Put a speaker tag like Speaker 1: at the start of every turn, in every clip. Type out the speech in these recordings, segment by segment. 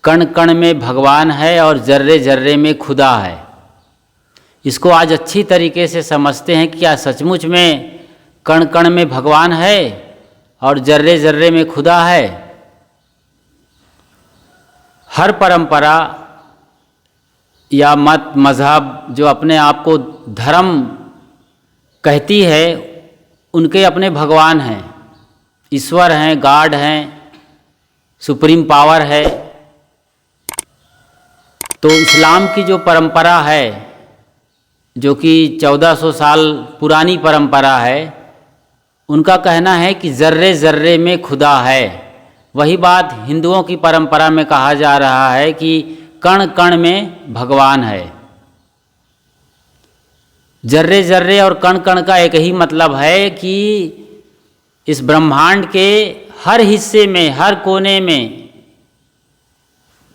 Speaker 1: कण कण में भगवान है और जर्रे जर्रे में खुदा है। इसको आज अच्छी तरीके से समझते हैं कि क्या सचमुच में कण कण में भगवान है और जर्रे जर्रे में खुदा है। हर परंपरा या मत मज़हब जो अपने आप को धर्म कहती है, उनके अपने भगवान हैं, ईश्वर हैं, गॉड हैं, सुप्रीम पावर है। तो इस्लाम की जो परंपरा है, जो कि 1400 साल पुरानी परंपरा है, उनका कहना है कि जर्रे जर्रे में खुदा है। वही बात हिंदुओं की परंपरा में कहा जा रहा है कि कण कण में भगवान है। जर्रे जर्रे और कण कण का एक ही मतलब है कि इस ब्रह्मांड के हर हिस्से में, हर कोने में,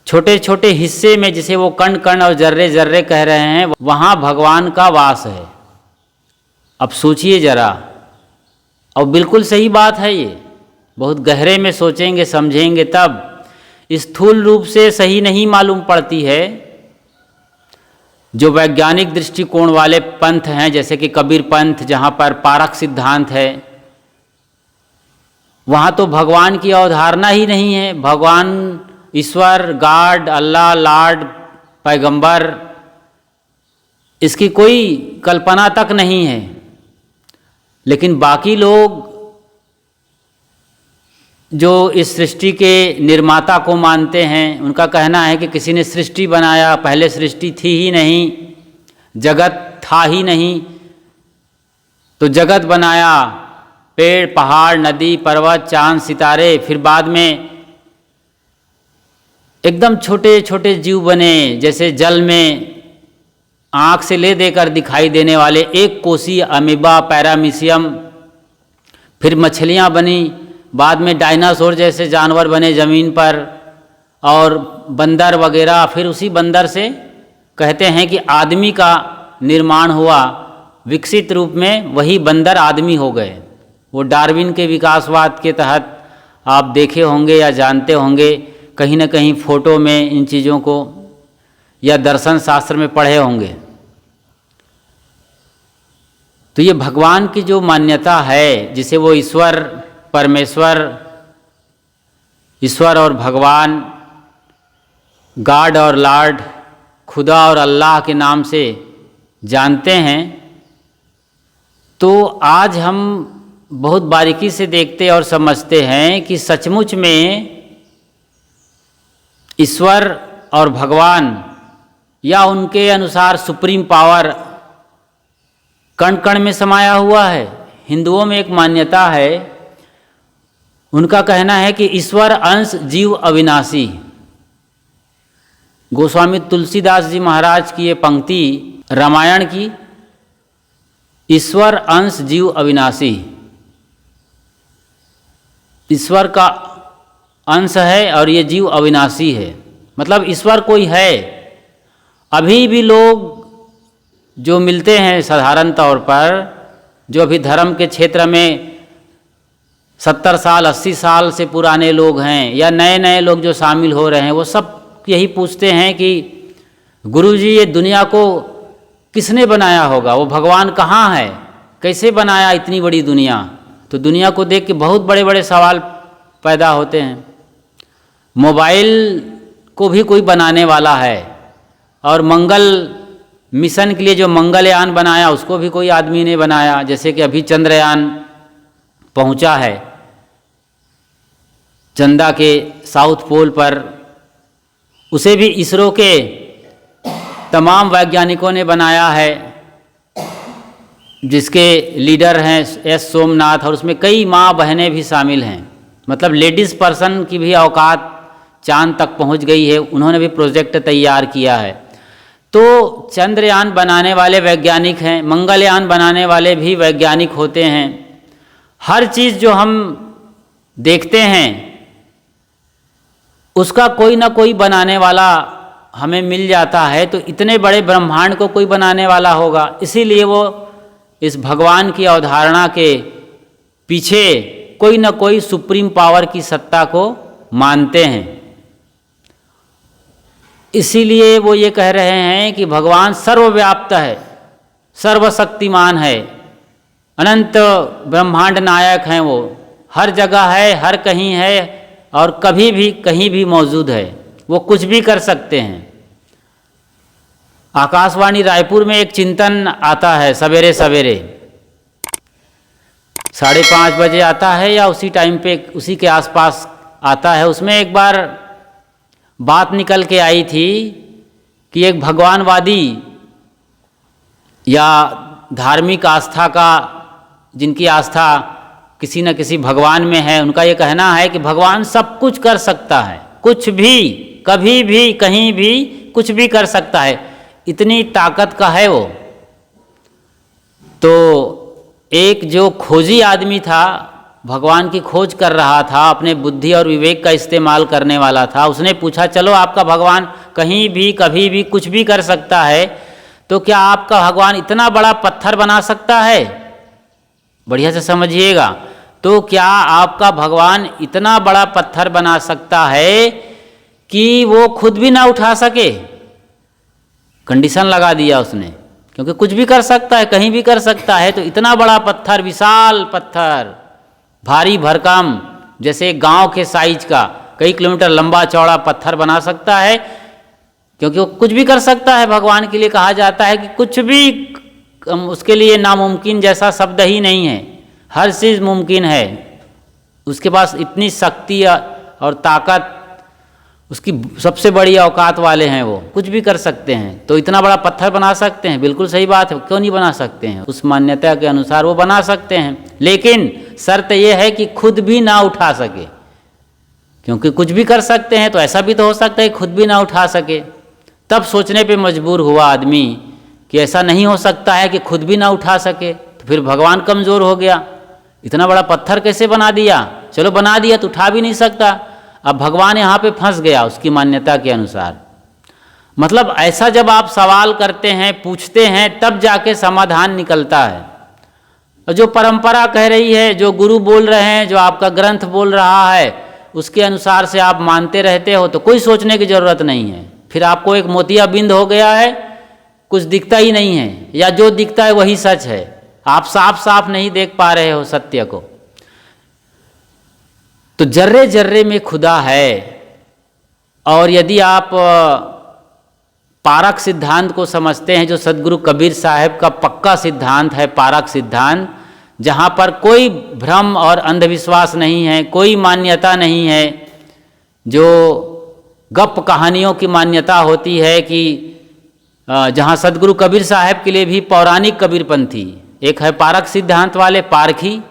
Speaker 1: छोटे छोटे हिस्से में, जिसे वो कण कण और जर्रे जर्रे कह रहे हैं, वहाँ भगवान का वास है। अब सोचिए जरा, और बिल्कुल सही बात है ये। बहुत गहरे में सोचेंगे समझेंगे तब स्थूल रूप से सही नहीं मालूम पड़ती है। जो वैज्ञानिक दृष्टिकोण वाले पंथ हैं, जैसे कि कबीर पंथ, जहाँ पर पारक सिद्धांत है, वहाँ तो भगवान की अवधारणा ही नहीं है। भगवान, ईश्वर, गॉड, अल्लाह, लॉर्ड, पैगंबर, इसकी कोई कल्पना तक नहीं है। लेकिन बाकी लोग जो इस सृष्टि के निर्माता को मानते हैं, उनका कहना है कि किसी ने सृष्टि बनाया, पहले सृष्टि थी ही नहीं, जगत था ही नहीं, तो जगत बनाया, पेड़, पहाड़, नदी, पर्वत, चांद, सितारे, फिर बाद में एकदम छोटे छोटे जीव बने, जैसे जल में आँख से ले देकर दिखाई देने वाले एक कोसी अमीबा, पैरामीशियम, फिर मछलियाँ बनी, बाद में डायनासोर जैसे जानवर बने ज़मीन पर, और बंदर वगैरह, फिर उसी बंदर से कहते हैं कि आदमी का निर्माण हुआ, विकसित रूप में वही बंदर आदमी हो गए। वो डार्विन के विकासवाद के तहत आप देखे होंगे या जानते होंगे, कहीं ना कहीं फोटो में इन चीज़ों को, या दर्शन शास्त्र में पढ़े होंगे। तो ये भगवान की जो मान्यता है, जिसे वो ईश्वर, परमेश्वर, ईश्वर और भगवान, गॉड और लॉर्ड, खुदा और अल्लाह के नाम से जानते हैं, तो आज हम बहुत बारीकी से देखते और समझते हैं कि सचमुच में ईश्वर और भगवान, या उनके अनुसार सुप्रीम पावर, कण कण में समाया हुआ है। हिंदुओं में एक मान्यता है, उनका कहना है कि ईश्वर अंश जीव अविनाशी। गोस्वामी तुलसीदास जी महाराज की ये पंक्ति रामायण की, ईश्वर अंश जीव अविनाशी। ईश्वर का अंश है और ये जीव अविनाशी है, मतलब ईश्वर कोई है। अभी भी लोग जो मिलते हैं साधारण तौर पर, जो अभी धर्म के क्षेत्र में 70 साल 80 साल से पुराने लोग हैं, या नए नए लोग जो शामिल हो रहे हैं, वो सब यही पूछते हैं कि गुरुजी, ये दुनिया को किसने बनाया होगा? वो भगवान कहाँ है? कैसे बनाया इतनी बड़ी दुनिया? तो दुनिया को देख के बहुत बड़े बड़े सवाल पैदा होते हैं। मोबाइल को भी कोई बनाने वाला है, और मंगल मिशन के लिए जो मंगलयान बनाया, उसको भी कोई आदमी ने बनाया। जैसे कि अभी चंद्रयान पहुंचा है चंदा के साउथ पोल पर, उसे भी इसरो के तमाम वैज्ञानिकों ने बनाया है, जिसके लीडर हैं एस सोमनाथ, और उसमें कई माँ बहनें भी शामिल हैं। मतलब लेडीज़ पर्सन की भी औकात चांद तक पहुंच गई है। उन्होंने भी प्रोजेक्ट तैयार किया है। तो चंद्रयान बनाने वाले वैज्ञानिक हैं, मंगलयान बनाने वाले भी वैज्ञानिक होते हैं। हर चीज़ जो हम देखते हैं उसका कोई ना कोई बनाने वाला हमें मिल जाता है। तो इतने बड़े ब्रह्मांड को कोई बनाने वाला होगा, इसीलिए वो इस भगवान की अवधारणा के पीछे कोई ना कोई सुप्रीम पावर की सत्ता को मानते हैं। इसीलिए वो ये कह रहे हैं कि भगवान सर्वव्याप्त है, सर्वशक्तिमान है, अनंत ब्रह्मांड नायक हैं, वो हर जगह है, हर कहीं है और कभी भी कहीं भी मौजूद है, वो कुछ भी कर सकते हैं। आकाशवाणी रायपुर में एक चिंतन आता है सवेरे सवेरे 5:30 बजे आता है या उसी टाइम पे, उसी के आसपास आता है। उसमें एक बार बात निकल के आई थी कि एक भगवानवादी या धार्मिक आस्था का, जिनकी आस्था किसी न किसी भगवान में है, उनका ये कहना है कि भगवान सब कुछ कर सकता है, कुछ भी, कभी भी, कहीं भी कुछ भी कर सकता है, इतनी ताकत का है वो। तो एक जो खोजी आदमी था, भगवान की खोज कर रहा था, अपने बुद्धि और विवेक का इस्तेमाल करने वाला था, उसने पूछा चलो आपका भगवान कहीं भी कभी भी कुछ भी कर सकता है, तो क्या आपका भगवान इतना बड़ा पत्थर बना सकता है? बढ़िया से समझिएगा। तो क्या आपका भगवान इतना बड़ा पत्थर बना सकता है कि वो खुद भी ना उठा सके? कंडीशन लगा दिया उसने, क्योंकि कुछ भी कर सकता है, कहीं भी कर सकता है, तो इतना बड़ा पत्थर, विशाल पत्थर, भारी भरकम, जैसे गांव के साइज का, कई किलोमीटर लंबा चौड़ा पत्थर बना सकता है, क्योंकि वो कुछ भी कर सकता है। भगवान के लिए कहा जाता है कि कुछ भी उसके लिए नामुमकिन जैसा शब्द ही नहीं है, हर चीज़ मुमकिन है। उसके पास इतनी शक्ति और ताकत, उसकी सबसे बड़ी औकात वाले हैं, वो कुछ भी कर सकते हैं। तो इतना बड़ा पत्थर बना सकते हैं, बिल्कुल सही बात है, क्यों नहीं बना सकते हैं? उस मान्यता के अनुसार वो बना सकते हैं, लेकिन शर्त ये है कि खुद भी ना उठा सके, क्योंकि कुछ भी कर सकते हैं तो ऐसा भी तो हो सकता है खुद भी ना उठा सके। तब सोचने पे मजबूर हुआ आदमी कि ऐसा नहीं हो सकता है कि खुद भी ना उठा सके, तो फिर भगवान कमज़ोर हो गया, इतना बड़ा पत्थर कैसे बना दिया? चलो बना दिया तो उठा भी नहीं सकता। अब भगवान यहाँ पे फंस गया उसकी मान्यता के अनुसार। मतलब ऐसा जब आप सवाल करते हैं, पूछते हैं, तब जाके समाधान निकलता है। और जो परंपरा कह रही है, जो गुरु बोल रहे हैं, जो आपका ग्रंथ बोल रहा है, उसके अनुसार से आप मानते रहते हो तो कोई सोचने की ज़रूरत नहीं है। फिर आपको एक मोतियाबिंद हो गया है, कुछ दिखता ही नहीं है, या जो दिखता है वही सच है, आप साफ साफ नहीं देख पा रहे हो सत्य को। तो जर्रे जर्रे में खुदा है। और यदि आप पारक सिद्धांत को समझते हैं, जो सदगुरु कबीर साहब का पक्का सिद्धांत है, पारक सिद्धांत, जहाँ पर कोई भ्रम और अंधविश्वास नहीं है, कोई मान्यता नहीं है, जो गप कहानियों की मान्यता होती है, कि जहाँ सदगुरु कबीर साहब के लिए भी पौराणिक कबीरपंथी, एक है पारक सिद्धांत वाले पारखी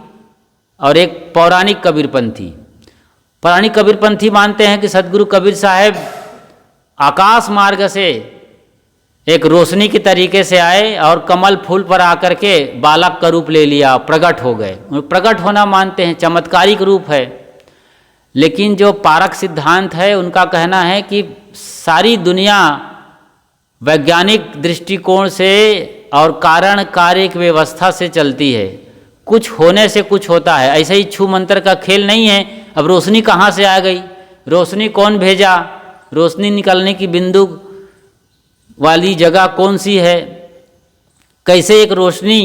Speaker 1: और एक पौराणिक कबीरपंथी। पौराणिक कबीरपंथी मानते हैं कि सदगुरु कबीर साहब आकाश मार्ग से एक रोशनी के तरीके से आए और कमल फूल पर आकर के बालक का रूप ले लिया, प्रकट हो गए। प्रकट होना मानते हैं, चमत्कारिक रूप है। लेकिन जो पारक सिद्धांत है, उनका कहना है कि सारी दुनिया वैज्ञानिक दृष्टिकोण से और कारण कार्य की व्यवस्था से चलती है, कुछ होने से कुछ होता है। ऐसे ही छू मंत्र का खेल नहीं है। अब रोशनी कहाँ से आ गई, रोशनी कौन भेजा, रोशनी निकलने की बिंदु वाली जगह कौन सी है, कैसे एक रोशनी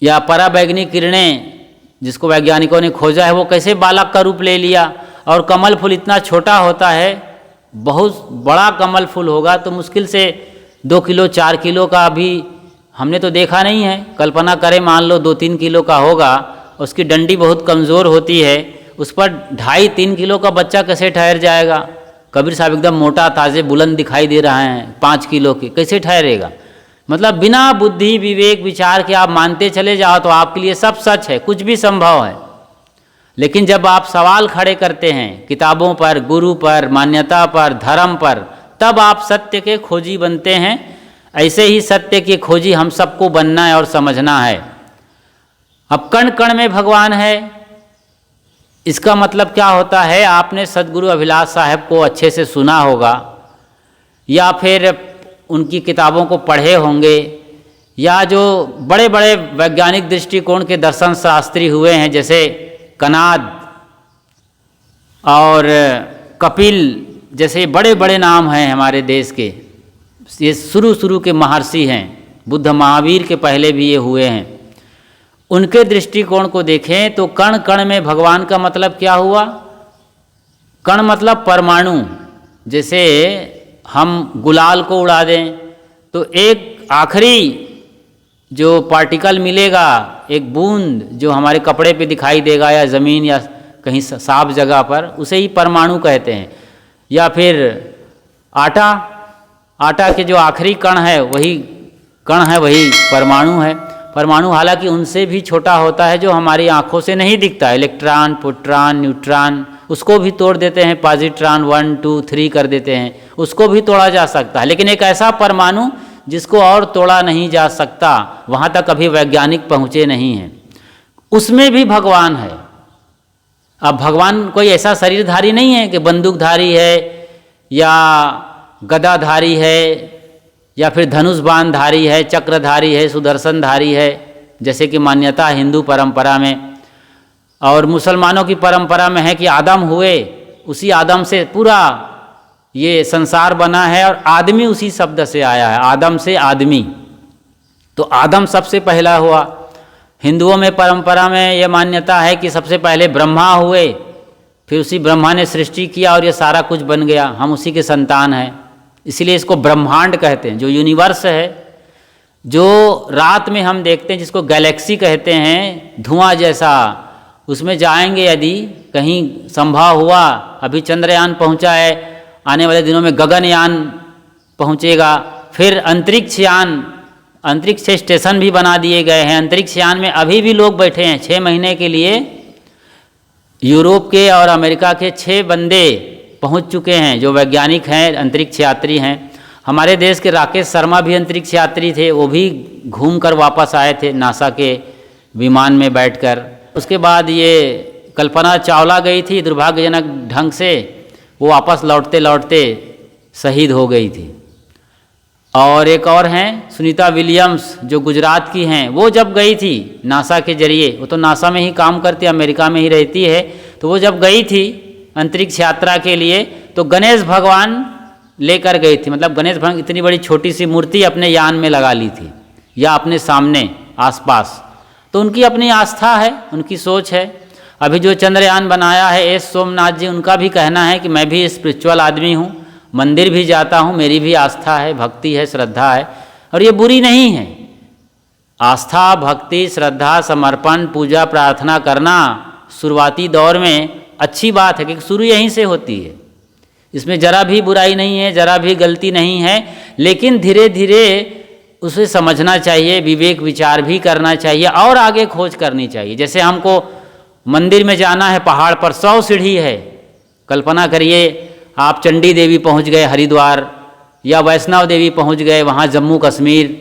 Speaker 1: या पराबैंगनी किरणें जिसको वैज्ञानिकों ने खोजा है, वो कैसे बालक का रूप ले लिया। और कमल फूल इतना छोटा होता है, बहुत बड़ा कमल फूल होगा तो मुश्किल से 2 किलो 4 किलो का भी हमने तो देखा नहीं है। कल्पना करें, मान लो 2-3 किलो का होगा, उसकी डंडी बहुत कमज़ोर होती है, उस पर 2.5-3 किलो का बच्चा कैसे ठहर जाएगा? कबीर साहब एकदम मोटा ताज़े बुलंद दिखाई दे रहे हैं, 5 किलो के, कैसे ठहरेगा? मतलब बिना बुद्धि विवेक विचार के आप मानते चले जाओ तो आपके लिए सब सच है, कुछ भी संभव है। लेकिन जब आप सवाल खड़े करते हैं किताबों पर, गुरु पर, मान्यता पर, धर्म पर, तब आप सत्य के खोजी बनते हैं। ऐसे ही सत्य की खोजी हम सबको बनना है और समझना है। अब कण कण में भगवान है, इसका मतलब क्या होता है? आपने सदगुरु अभिलाष साहब को अच्छे से सुना होगा, या फिर उनकी किताबों को पढ़े होंगे, या जो बड़े बड़े वैज्ञानिक दृष्टिकोण के दर्शन शास्त्री हुए हैं, जैसे कनाद और कपिल जैसे बड़े बड़े नाम हैं हमारे देश के, ये शुरू के महर्षि हैं, बुद्ध महावीर के पहले भी ये हुए हैं, उनके दृष्टिकोण को देखें तो कण कण में भगवान का मतलब क्या हुआ? कण मतलब परमाणु। जैसे हम गुलाल को उड़ा दें तो एक आखिरी जो पार्टिकल मिलेगा, एक बूंद जो हमारे कपड़े पे दिखाई देगा या ज़मीन या कहीं साफ जगह पर, उसे ही परमाणु कहते हैं। या फिर आटा के जो आखिरी कण है वही परमाणु है। परमाणु हालांकि उनसे भी छोटा होता है, जो हमारी आँखों से नहीं दिखता। इलेक्ट्रॉन, प्रोटॉन, न्यूट्रॉन, उसको भी तोड़ देते हैं, पॉजिट्रॉन 1 2 3 कर देते हैं, उसको भी तोड़ा जा सकता है। लेकिन एक ऐसा परमाणु जिसको और तोड़ा नहीं जा सकता, वहाँ तक अभी वैज्ञानिक पहुँचे नहीं हैं, उसमें भी भगवान है। अब भगवान कोई ऐसा शरीरधारी नहीं है कि बंदूकधारी है या गदाधारी है या फिर धनुष बाणधारी है, चक्रधारी है, सुदर्शनधारी है, जैसे कि मान्यता है हिंदू परंपरा में। और मुसलमानों की परंपरा में है कि आदम हुए, उसी आदम से पूरा ये संसार बना है, और आदमी उसी शब्द से आया है, आदम से आदमी। तो आदम सबसे पहला हुआ। हिंदुओं में परंपरा में ये मान्यता है कि सबसे पहले ब्रह्मा हुए, फिर उसी ब्रह्मा ने सृष्टि किया और ये सारा कुछ बन गया, हम उसी के संतान हैं। इसीलिए इसको ब्रह्मांड कहते हैं। जो यूनिवर्स है, जो रात में हम देखते हैं, जिसको गैलेक्सी कहते हैं, धुआं जैसा, उसमें जाएंगे यदि कहीं संभव हुआ, अभी चंद्रयान पहुंचा है, आने वाले दिनों में गगनयान पहुंचेगा, फिर अंतरिक्षयान, अंतरिक्ष स्टेशन भी बना दिए गए हैं। अंतरिक्षयान में अभी भी लोग बैठे हैं। 6 महीने के लिए यूरोप के और अमेरिका के 6 बंदे पहुंच चुके हैं, जो वैज्ञानिक हैं, अंतरिक्ष यात्री हैं। हमारे देश के राकेश शर्मा भी अंतरिक्ष यात्री थे, वो भी घूम कर वापस आए थे नासा के विमान में बैठकर। उसके बाद ये कल्पना चावला गई थी, दुर्भाग्यजनक ढंग से वो वापस लौटते लौटते शहीद हो गई थी। और एक और हैं सुनीता विलियम्स, जो गुजरात की हैं, वो जब गई थी नासा के जरिए, वो तो नासा में ही काम करती है, अमेरिका में ही रहती है, तो वो जब गई थी अंतरिक्ष यात्रा के लिए, तो गणेश भगवान लेकर गई थी। मतलब गणेश भगवान इतनी बड़ी छोटी सी मूर्ति अपने यान में लगा ली थी या अपने सामने आसपास। तो उनकी अपनी आस्था है, उनकी सोच है। अभी जो चंद्रयान बनाया है एस सोमनाथ जी, उनका भी कहना है कि मैं भी स्पिरिचुअल आदमी हूँ, मंदिर भी जाता हूँ, मेरी भी आस्था है, भक्ति है, श्रद्धा है, और ये बुरी नहीं है। आस्था, भक्ति, श्रद्धा, समर्पण, पूजा, प्रार्थना करना शुरुआती दौर में अच्छी बात है, क्योंकि शुरू यहीं से होती है। इसमें जरा भी बुराई नहीं है, जरा भी गलती नहीं है। लेकिन धीरे धीरे उसे समझना चाहिए, विवेक विचार भी करना चाहिए और आगे खोज करनी चाहिए। जैसे हमको मंदिर में जाना है, पहाड़ पर 100 सीढ़ी है। कल्पना करिए आप चंडी देवी पहुंच गए हरिद्वार, या वैष्णव देवी पहुंच गए वहाँ जम्मू कश्मीर,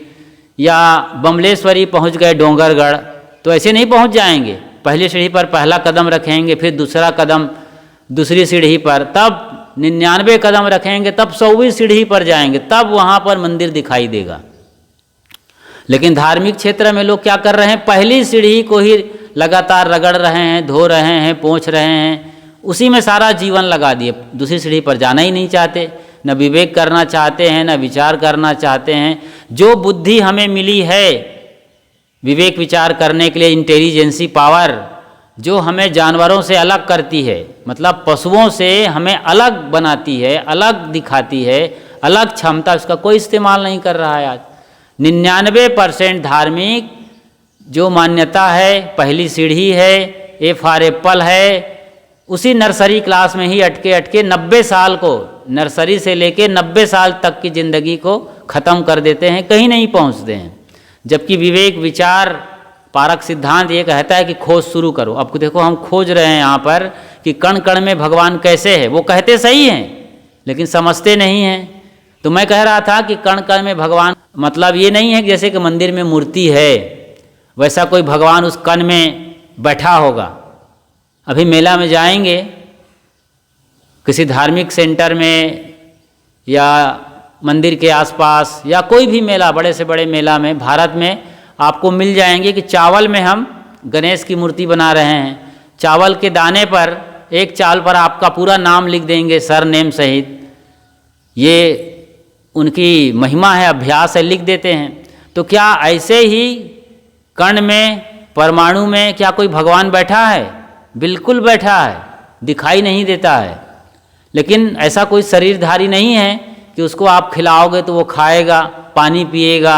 Speaker 1: या बमलेश्वरी पहुंच गए डोंगरगढ़, तो ऐसे नहीं पहुंच जाएंगे। पहली सीढ़ी पर पहला कदम रखेंगे, फिर दूसरा कदम दूसरी सीढ़ी पर, तब 99 कदम रखेंगे, तब 100वीं सीढ़ी पर जाएंगे, तब वहाँ पर मंदिर दिखाई देगा। लेकिन धार्मिक क्षेत्र में लोग क्या कर रहे हैं, पहली सीढ़ी को ही लगातार रगड़ रहे हैं, धो रहे हैं, पोंछ रहे हैं, उसी में सारा जीवन लगा दिए। दूसरी सीढ़ी पर जाना ही नहीं चाहते, न विवेक करना चाहते हैं, न विचार करना चाहते हैं। जो बुद्धि हमें मिली है विवेक विचार करने के लिए, इंटेलिजेंसी पावर, जो हमें जानवरों से अलग करती है, मतलब पशुओं से हमें अलग बनाती है, अलग दिखाती है, अलग क्षमता, उसका कोई इस्तेमाल नहीं कर रहा है आज। 99% धार्मिक जो मान्यता है, पहली सीढ़ी है, ए फॉर एप्पल है, उसी नर्सरी क्लास में ही अटके 90 साल को, नर्सरी से लेके 90 साल तक की ज़िंदगी को ख़त्म कर देते हैं, कहीं नहीं पहुंचते हैं। जबकि विवेक विचार पारक सिद्धांत ये कहता है कि खोज शुरू करो। अब देखो हम खोज रहे हैं यहाँ पर कि कण कण में भगवान कैसे है। वो कहते सही हैं लेकिन समझते नहीं हैं। तो मैं कह रहा था कि कण कण में भगवान, मतलब ये नहीं है कि जैसे कि मंदिर में मूर्ति है वैसा कोई भगवान उस कण में बैठा होगा। अभी मेला में जाएंगे, किसी धार्मिक सेंटर में या मंदिर के आसपास या कोई भी मेला, बड़े से बड़े मेला में भारत में आपको मिल जाएंगे कि चावल में हम गणेश की मूर्ति बना रहे हैं। चावल के दाने पर, एक चावल पर आपका पूरा नाम लिख देंगे सर नेम सहित, ये उनकी महिमा है, अभ्यास है, लिख देते हैं। तो क्या ऐसे ही कण में, परमाणु में क्या कोई भगवान बैठा है? बिल्कुल बैठा है, दिखाई नहीं देता है। लेकिन ऐसा कोई शरीरधारी नहीं है कि उसको आप खिलाओगे तो वो खाएगा, पानी पिएगा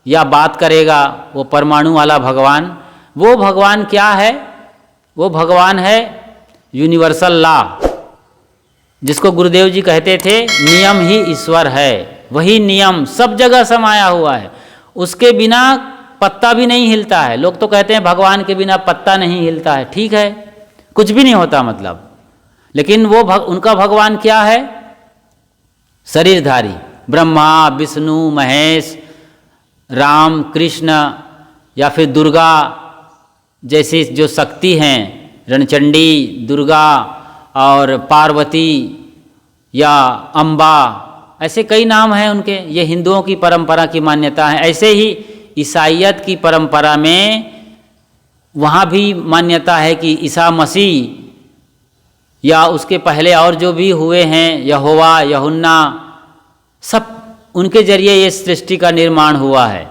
Speaker 1: या बात करेगा। वो परमाणु वाला भगवान, वो भगवान क्या है? वो भगवान है यूनिवर्सल लॉ, जिसको गुरुदेव जी कहते थे नियम ही ईश्वर है। वही नियम सब जगह समाया हुआ है, उसके बिना पत्ता भी नहीं हिलता है। लोग तो कहते हैं भगवान के बिना पत्ता नहीं हिलता है, ठीक है, कुछ भी नहीं होता मतलब। लेकिन वो उनका भगवान क्या है? शरीरधारी, ब्रह्मा, विष्णु, महेश, राम, कृष्ण या फिर दुर्गा जैसी जो शक्ति हैं, रणचंडी, दुर्गा और पार्वती या अम्बा, ऐसे कई नाम हैं उनके। ये हिंदुओं की परंपरा की मान्यता है। ऐसे ही ईसाइयत की परंपरा में वहाँ भी मान्यता है कि ईसा मसीह या उसके पहले और जो भी हुए हैं, यहोवा, यूहन्ना, सब उनके जरिए ये सृष्टि का निर्माण हुआ है।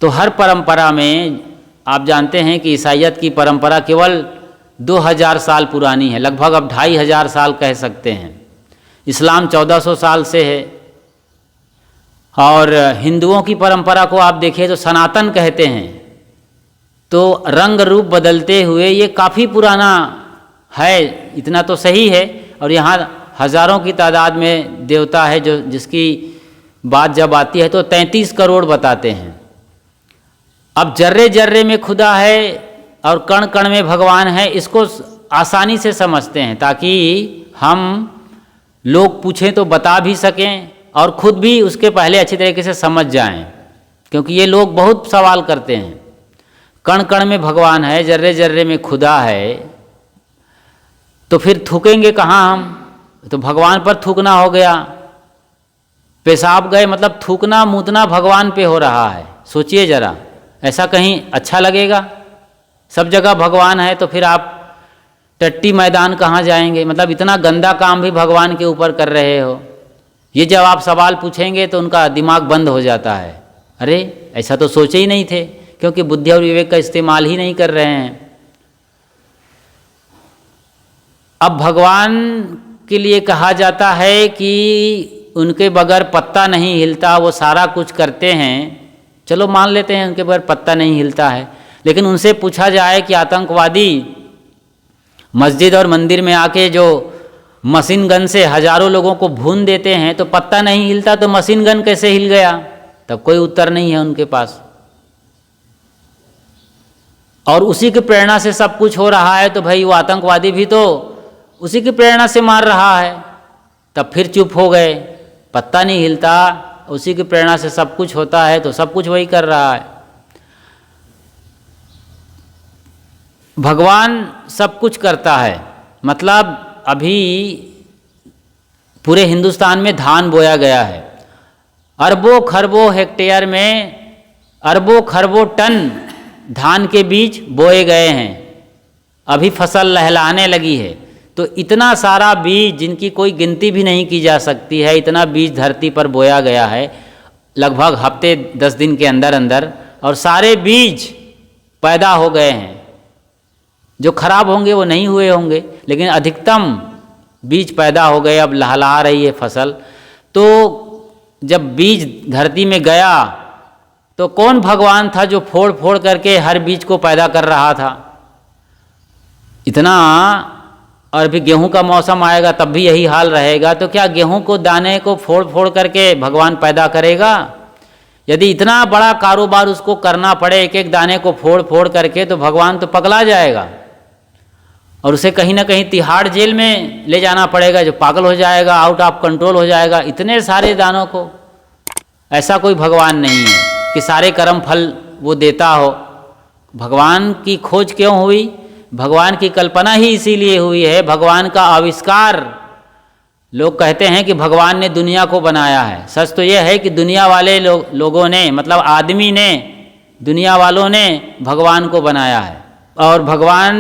Speaker 1: तो हर परंपरा में आप जानते हैं कि ईसाइयत की परंपरा केवल 2000 साल पुरानी है, लगभग अब 2500 साल कह सकते हैं। इस्लाम 1400 साल से है। और हिंदुओं की परंपरा को आप देखिए तो सनातन कहते हैं। तो रंग रूप बदलते हुए ये काफ़ी पुराना है, इतना तो सही है। और यहाँ हज़ारों की तादाद में देवता है, जो जिसकी बात जब आती है तो 33 करोड़ बताते हैं। अब जर्रे जर्रे में खुदा है और कण कण में भगवान है, इसको आसानी से समझते हैं ताकि हम लोग पूछें तो बता भी सकें और खुद भी उसके पहले अच्छी तरीके से समझ जाएं। क्योंकि ये लोग बहुत सवाल करते हैं, कण कण में भगवान है, जर्रे जर्रे में खुदा है, तो फिर थूकेंगे कहाँ हम? तो भगवान पर थूकना हो गया। पेशाब गए मतलब थूकना मूतना भगवान पे हो रहा है। सोचिए जरा, ऐसा कहीं अच्छा लगेगा? सब जगह भगवान है तो फिर आप टट्टी मैदान कहाँ जाएंगे? मतलब इतना गंदा काम भी भगवान के ऊपर कर रहे हो। ये जब आप सवाल पूछेंगे तो उनका दिमाग बंद हो जाता है। अरे ऐसा तो सोचे ही नहीं थे, क्योंकि बुद्धि और विवेक का इस्तेमाल ही नहीं कर रहे हैं। अब भगवान के लिए कहा जाता है कि उनके बगैर पत्ता नहीं हिलता, वो सारा कुछ करते हैं। चलो मान लेते हैं उनके बगैर पत्ता नहीं हिलता है, लेकिन उनसे पूछा जाए कि आतंकवादी मस्जिद और मंदिर में आके जो मशीन गन से हजारों लोगों को भून देते हैं तो पत्ता नहीं हिलता, तो मशीन गन कैसे हिल गया? तब कोई उत्तर नहीं है उनके पास। और उसी की प्रेरणा से सब कुछ हो रहा है, तो भाई वो आतंकवादी भी तो उसी की प्रेरणा से मार रहा है। तब फिर चुप हो गए, पत्ता नहीं हिलता, उसी की प्रेरणा से सब कुछ होता है तो सब कुछ वही कर रहा है। भगवान सब कुछ करता है। मतलब अभी पूरे हिंदुस्तान में धान बोया गया है, अरबों खरबों हेक्टेयर में अरबों खरबों टन धान के बीज बोए गए हैं। अभी फसल लहलाने लगी है, तो इतना सारा बीज जिनकी कोई गिनती भी नहीं की जा सकती है, इतना बीज धरती पर बोया गया है लगभग हफ्ते 10 दिन के अंदर अंदर, और सारे बीज पैदा हो गए हैं। जो खराब होंगे वो नहीं हुए होंगे, लेकिन अधिकतम बीज पैदा हो गए। अब लहला रही है फसल। तो जब बीज धरती में गया तो कौन भगवान था जो फोड़ फोड़ करके हर बीज को पैदा कर रहा था? इतना। और अभी गेहूं का मौसम आएगा तब भी यही हाल रहेगा, तो क्या गेहूं को दाने को फोड़ फोड़ करके भगवान पैदा करेगा? यदि इतना बड़ा कारोबार उसको करना पड़े एक एक दाने को फोड़ फोड़ करके, तो भगवान तो पगला जाएगा और उसे कहीं ना कहीं तिहाड़ जेल में ले जाना पड़ेगा, जो पागल हो जाएगा, आउट ऑफ कंट्रोल हो जाएगा इतने सारे दानों को। ऐसा कोई भगवान नहीं है कि सारे कर्म फल वो देता हो। भगवान की खोज क्यों हुई? भगवान की कल्पना ही इसीलिए हुई है, भगवान का आविष्कार। लोग कहते हैं कि भगवान ने दुनिया को बनाया है। सच तो यह है कि दुनिया वाले लोगों ने, मतलब आदमी ने, दुनिया वालों ने भगवान को बनाया है। और भगवान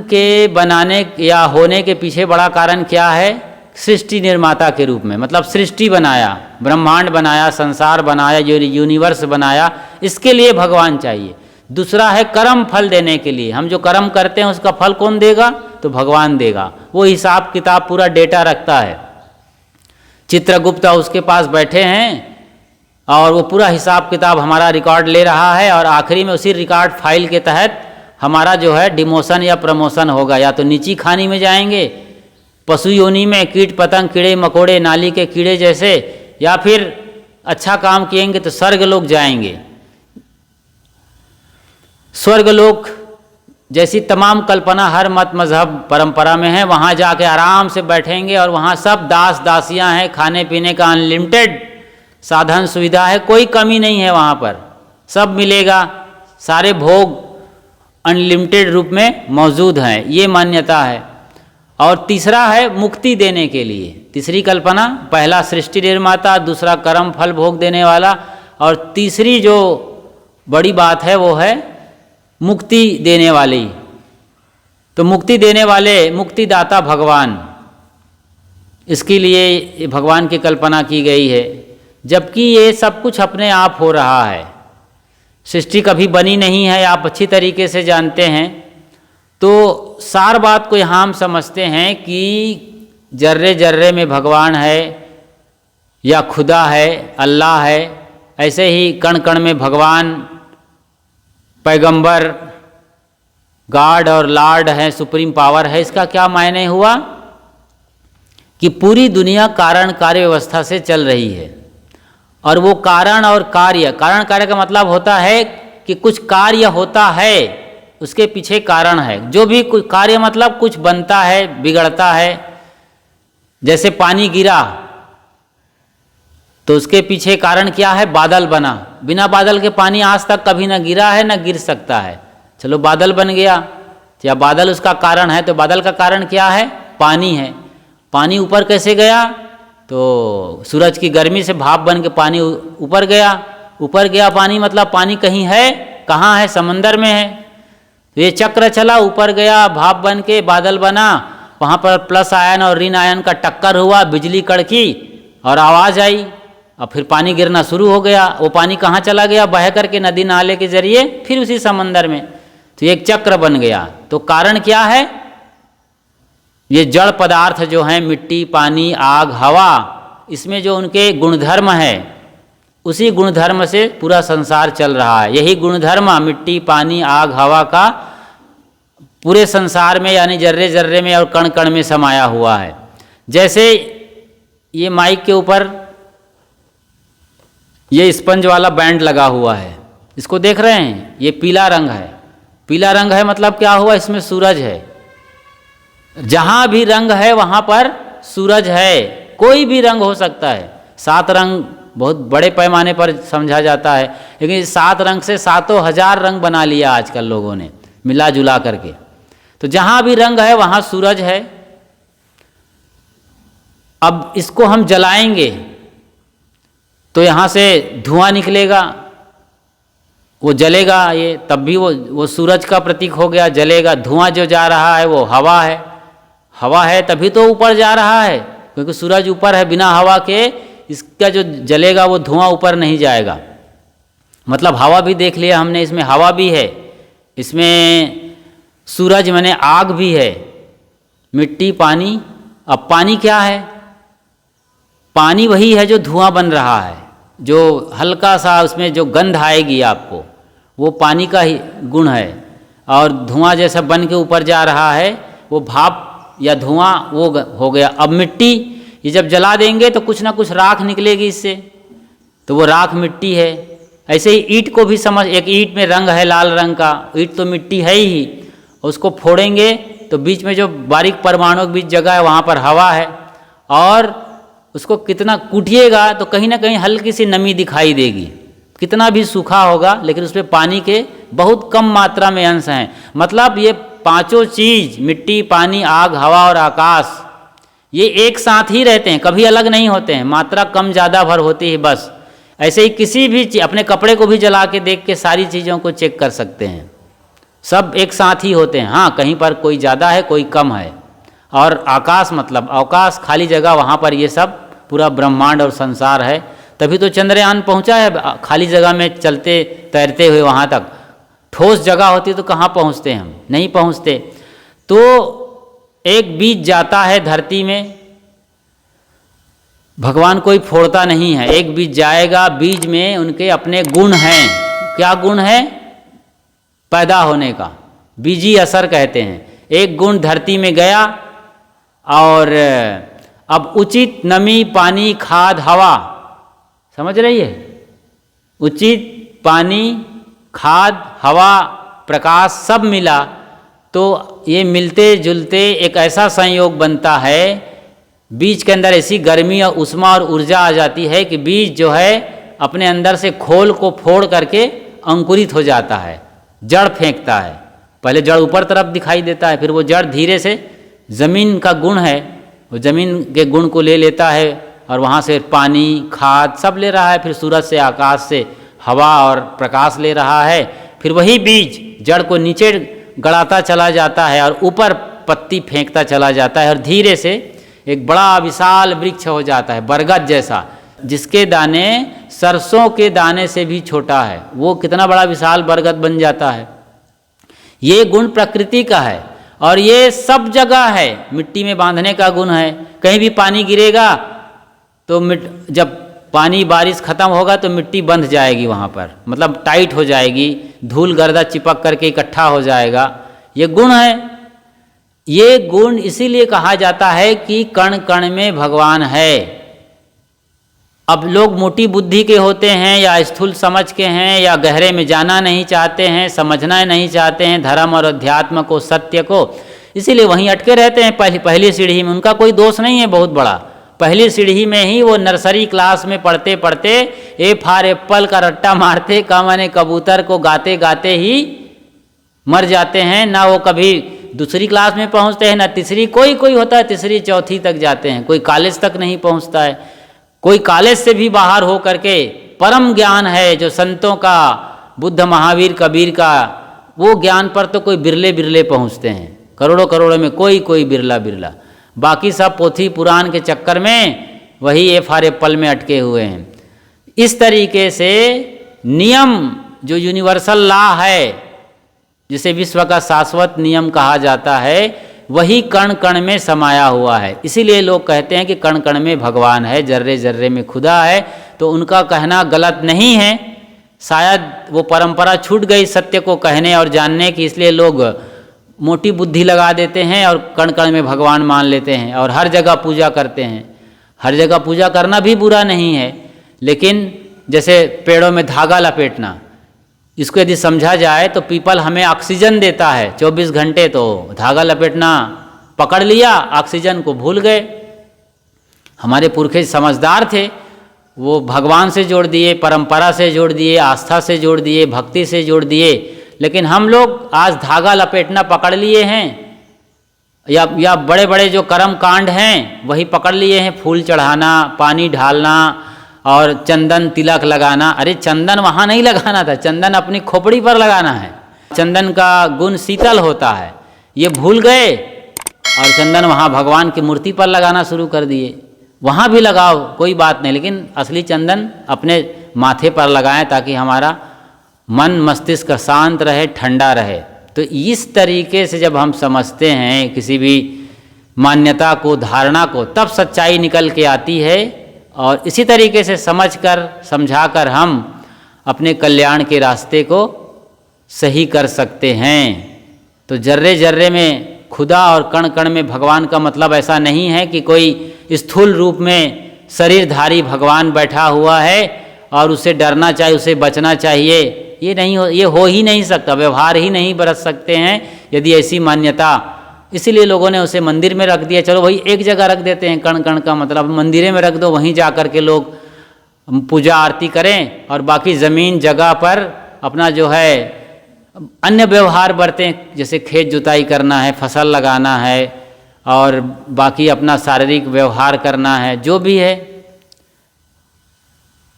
Speaker 1: के बनाने या होने के पीछे बड़ा कारण क्या है? सृष्टि निर्माता के रूप में, मतलब सृष्टि बनाया, ब्रह्मांड बनाया, संसार बनाया, यूनिवर्स बनाया, इसके लिए भगवान चाहिए। दूसरा है कर्म फल देने के लिए, हम जो कर्म करते हैं उसका फल कौन देगा? तो भगवान देगा। वो हिसाब किताब पूरा डेटा रखता है। चित्रगुप्त उसके पास बैठे हैं और वो पूरा हिसाब किताब हमारा रिकॉर्ड ले रहा है, और आखिरी में उसी रिकॉर्ड फाइल के तहत हमारा जो है डिमोशन या प्रमोशन होगा। या तो नीची खानी में जाएंगे, पशु योनि में, कीट पतंग, कीड़े मकोड़े, नाली के कीड़े जैसे, या फिर अच्छा काम किएंगे तो स्वर्ग लोक जाएंगे। स्वर्ग लोक जैसी तमाम कल्पना हर मत मजहब परंपरा में है, वहाँ जाके आराम से बैठेंगे और वहाँ सब दास दासियाँ हैं, खाने पीने का अनलिमिटेड साधन सुविधा है, कोई कमी नहीं है वहाँ पर, सब मिलेगा, सारे भोग अनलिमिटेड रूप में मौजूद हैं, ये मान्यता है। और तीसरा है मुक्ति देने के लिए, तीसरी कल्पना, पहला सृष्टि निर्माता, दूसरा कर्म फल भोग देने वाला, और तीसरी जो बड़ी बात है वो है मुक्ति देने वाली। तो मुक्ति देने वाले मुक्तिदाता भगवान, इसके लिए भगवान की कल्पना की गई है। जबकि ये सब कुछ अपने आप हो रहा है, सृष्टि कभी बनी नहीं है, आप अच्छी तरीके से जानते हैं। तो सार बात को यहाँ हम समझते हैं कि जर्रे जर्रे में भगवान है, या खुदा है, अल्लाह है, ऐसे ही कण कण में भगवान, पैगंबर, गॉड और लॉर्ड है, सुप्रीम पावर है। इसका क्या मायने हुआ कि पूरी दुनिया कारण कार्य व्यवस्था से चल रही है, और वो कारण और कार्य, कारण कार्य का मतलब होता है कि कुछ कार्य होता है, उसके पीछे कारण है। जो भी कुछ कार्य मतलब कुछ बनता है, बिगड़ता है। जैसे पानी गिरा तो उसके पीछे कारण क्या है? बादल बना। बिना बादल के पानी आज तक कभी ना गिरा है, ना गिर सकता है। चलो बादल बन गया, या बादल उसका कारण है, तो बादल का कारण क्या है? पानी है। पानी ऊपर कैसे गया? तो सूरज की गर्मी से भाप बन के पानी ऊपर गया। ऊपर गया पानी, मतलब पानी कहीं है, कहाँ है? समंदर में है। तो ये चक्र चला, ऊपर गया, भाप बन के बादल बना, वहाँ पर प्लस आयन और ऋण आयन का टक्कर हुआ, बिजली कड़की और आवाज़ आई, और फिर पानी गिरना शुरू हो गया। वो पानी कहाँ चला गया? बह करके नदी नाले के जरिए फिर उसी समंदर में। तो एक चक्र बन गया। तो कारण क्या है? ये जड़ पदार्थ जो हैं, मिट्टी, पानी, आग, हवा, इसमें जो उनके गुणधर्म है, उसी गुणधर्म से पूरा संसार चल रहा है। यही गुणधर्म मिट्टी, पानी, आग, हवा का पूरे संसार में, यानी जर्रे जर्रे में और कण कण में समाया हुआ है। जैसे ये माइक के ऊपर ये स्पंज वाला बैंड लगा हुआ है, इसको देख रहे हैं? ये पीला रंग है। पीला रंग है मतलब क्या हुआ? इसमें सूरज है। जहाँ भी रंग है वहाँ पर सूरज है। कोई भी रंग हो सकता है। 7 रंग बहुत बड़े पैमाने पर समझा जाता है, लेकिन 7 रंग से 7,000 रंग बना लिया आजकल लोगों ने मिला जुला करके। तो जहाँ भी रंग है वहाँ सूरज है। अब इसको हम जलाएंगे तो यहाँ से धुआं निकलेगा, वो जलेगा, ये तब भी वो सूरज का प्रतीक हो गया, जलेगा। धुआं जो जा रहा है वो हवा है। हवा है तभी तो ऊपर जा रहा है, क्योंकि सूरज ऊपर है। बिना हवा के इसका जो जलेगा वो धुआं ऊपर नहीं जाएगा। मतलब हवा भी देख लिया हमने, इसमें हवा भी है, इसमें सूरज माने आग भी है, मिट्टी, पानी। अब पानी क्या है? पानी वही है जो धुआं बन रहा है, जो हल्का सा उसमें जो गंध आएगी आपको, वो पानी का ही गुण है। और धुआं जैसा बन के ऊपर जा रहा है, वो भाप या धुआं वो हो गया। अब मिट्टी, ये जब जला देंगे तो कुछ ना कुछ राख निकलेगी इससे, तो वो राख मिट्टी है। ऐसे ही ईंट को भी समझ, एक ईंट में रंग है लाल रंग का, ईंट तो मिट्टी है ही। उसको फोड़ेंगे तो बीच में जो बारीक परमाणु के बीच जगह है वहाँ पर हवा है, और उसको कितना कूटिएगा तो कहीं ना कहीं हल्की सी नमी दिखाई देगी। कितना भी सूखा होगा लेकिन उसमें पानी के बहुत कम मात्रा में अंश हैं। मतलब ये पांचों चीज, मिट्टी, पानी, आग, हवा और आकाश, ये एक साथ ही रहते हैं, कभी अलग नहीं होते हैं। मात्रा कम ज़्यादा भर होती है बस। ऐसे ही किसी भी अपने कपड़े को भी जला के देख के सारी चीज़ों को चेक कर सकते हैं, सब एक साथ ही होते हैं। हाँ, कहीं पर कोई ज़्यादा है, कोई कम है। और आकाश मतलब अवकाश, खाली जगह, वहाँ पर ये सब पूरा ब्रह्मांड और संसार है। तभी तो चंद्रयान पहुँचा है खाली जगह में चलते तैरते हुए वहाँ तक। ठोस जगह होती तो कहाँ पहुँचते हम, नहीं पहुँचते। तो एक बीज जाता है धरती में, भगवान कोई फोड़ता नहीं है, एक बीज जाएगा, बीज में उनके अपने गुण हैं। क्या गुण है? पैदा होने का, बीजी असर कहते हैं। एक गुण धरती में गया और अब उचित नमी, पानी, खाद, हवा, समझ रही है, उचित पानी, खाद, हवा, प्रकाश सब मिला तो ये मिलते जुलते एक ऐसा संयोग बनता है, बीज के अंदर ऐसी गर्मी और उष्मा और ऊर्जा आ जाती है कि बीज जो है अपने अंदर से खोल को फोड़ करके अंकुरित हो जाता है, जड़ फेंकता है। पहले जड़ ऊपर तरफ दिखाई देता है, फिर वो जड़ धीरे से, ज़मीन का गुण है, वो ज़मीन के गुण को ले लेता है और वहाँ से पानी, खाद सब ले रहा है, फिर सूरज से, आकाश से हवा और प्रकाश ले रहा है। फिर वही बीज जड़ को नीचे गड़ाता चला जाता है और ऊपर पत्ती फेंकता चला जाता है और धीरे से एक बड़ा विशाल वृक्ष हो जाता है, बरगद जैसा, जिसके दाने सरसों के दाने से भी छोटा है। वो कितना बड़ा विशाल बरगद बन जाता है। ये गुण प्रकृति का है और ये सब जगह है। मिट्टी में बांधने का गुण है, कहीं भी पानी गिरेगा तो जब पानी बारिश खत्म होगा तो मिट्टी बंध जाएगी वहाँ पर, मतलब टाइट हो जाएगी, धूल गर्दा चिपक करके इकट्ठा हो जाएगा। ये गुण है। ये गुण इसीलिए कहा जाता है कि कण कण में भगवान है। अब लोग मोटी बुद्धि के होते हैं या स्थूल समझ के हैं या गहरे में जाना नहीं चाहते हैं, समझना नहीं चाहते हैं धर्म और अध्यात्म को, सत्य को, इसीलिए वहीं अटके रहते हैं पहली सीढ़ी में। उनका कोई दोष नहीं है बहुत बड़ा, पहली सीढ़ी में ही वो नर्सरी क्लास में पढ़ते पढ़ते ए फॉर एप्पल का रट्टा मारते, का माने कबूतर को गाते गाते ही मर जाते हैं। ना वो कभी दूसरी क्लास में पहुंचते हैं, ना तीसरी, कोई होता है तीसरी चौथी तक जाते हैं, कोई कॉलेज तक नहीं पहुंचता है, कोई कॉलेज से भी बाहर हो करके परम ज्ञान है जो संतों का, बुद्ध, महावीर, कबीर का, वो ज्ञान पर तो कोई बिरले बिरले पहुंचते हैं, करोड़ों में कोई बिरला बिरला। बाकी सब पोथी पुराण के चक्कर में वही ए फॉर एप्पल में अटके हुए हैं। इस तरीके से नियम जो यूनिवर्सल लॉ है, जिसे विश्व का शाश्वत नियम कहा जाता है, वही कण कण में समाया हुआ है। इसीलिए लोग कहते हैं कि कण कण में भगवान है, जर्रे जर्रे में खुदा है। तो उनका कहना गलत नहीं है, शायद वो परंपरा छूट गई सत्य को कहने और जानने की, इसलिए लोग मोटी बुद्धि लगा देते हैं और कण कण में भगवान मान लेते हैं और हर जगह पूजा करते हैं। हर जगह पूजा करना भी बुरा नहीं है, लेकिन जैसे पेड़ों में धागा लपेटना, इसको यदि समझा जाए तो पीपल हमें ऑक्सीजन देता है 24 घंटे, तो धागा लपेटना पकड़ लिया, ऑक्सीजन को भूल गए। हमारे पुरखे समझदार थे, वो भगवान से जोड़ दिए, परंपरा से जोड़ दिए, आस्था से जोड़ दिए, भक्ति से जोड़ दिए। लेकिन हम लोग आज धागा लपेटना पकड़ लिए हैं, या बड़े बड़े जो कर्म कांड हैं वही पकड़ लिए हैं, फूल चढ़ाना, पानी ढालना और चंदन तिलक लगाना। अरे चंदन वहाँ नहीं लगाना था, चंदन अपनी खोपड़ी पर लगाना है। चंदन का गुण शीतल होता है, ये भूल गए और चंदन वहाँ भगवान की मूर्ति पर लगाना शुरू कर दिए। वहाँ भी लगाओ, कोई बात नहीं, लेकिन असली चंदन अपने माथे पर लगाएं ताकि हमारा मन मस्तिष्क शांत रहे, ठंडा रहे। तो इस तरीके से जब हम समझते हैं किसी भी मान्यता को, धारणा को, तब सच्चाई निकल के आती है और इसी तरीके से समझकर, समझाकर हम अपने कल्याण के रास्ते को सही कर सकते हैं। तो जर्रे जर्रे में खुदा और कण कण में भगवान का मतलब ऐसा नहीं है कि कोई स्थूल रूप में शरीरधारी भगवान बैठा हुआ है और उसे डरना चाहिए, उसे बचना चाहिए। ये हो ही नहीं सकता, व्यवहार ही नहीं बरत सकते हैं यदि ऐसी मान्यता। इसीलिए लोगों ने उसे मंदिर में रख दिया। चलो वही एक जगह रख देते हैं, कण कण का मतलब मंदिर में रख दो, वहीं जा कर के लोग पूजा आरती करें और बाकी ज़मीन जगह पर अपना जो है अन्य व्यवहार बरतें, जैसे खेत जुताई करना है, फसल लगाना है और बाकी अपना शारीरिक व्यवहार करना है, जो भी है।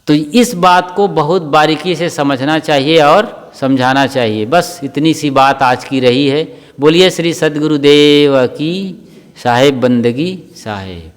Speaker 1: तो इस बात को बहुत बारीकी से समझना चाहिए और समझाना चाहिए। बस इतनी सी बात आज की रही है। बोलिए श्री सद्गुरुदेव की साहेब बंदगी साहेब।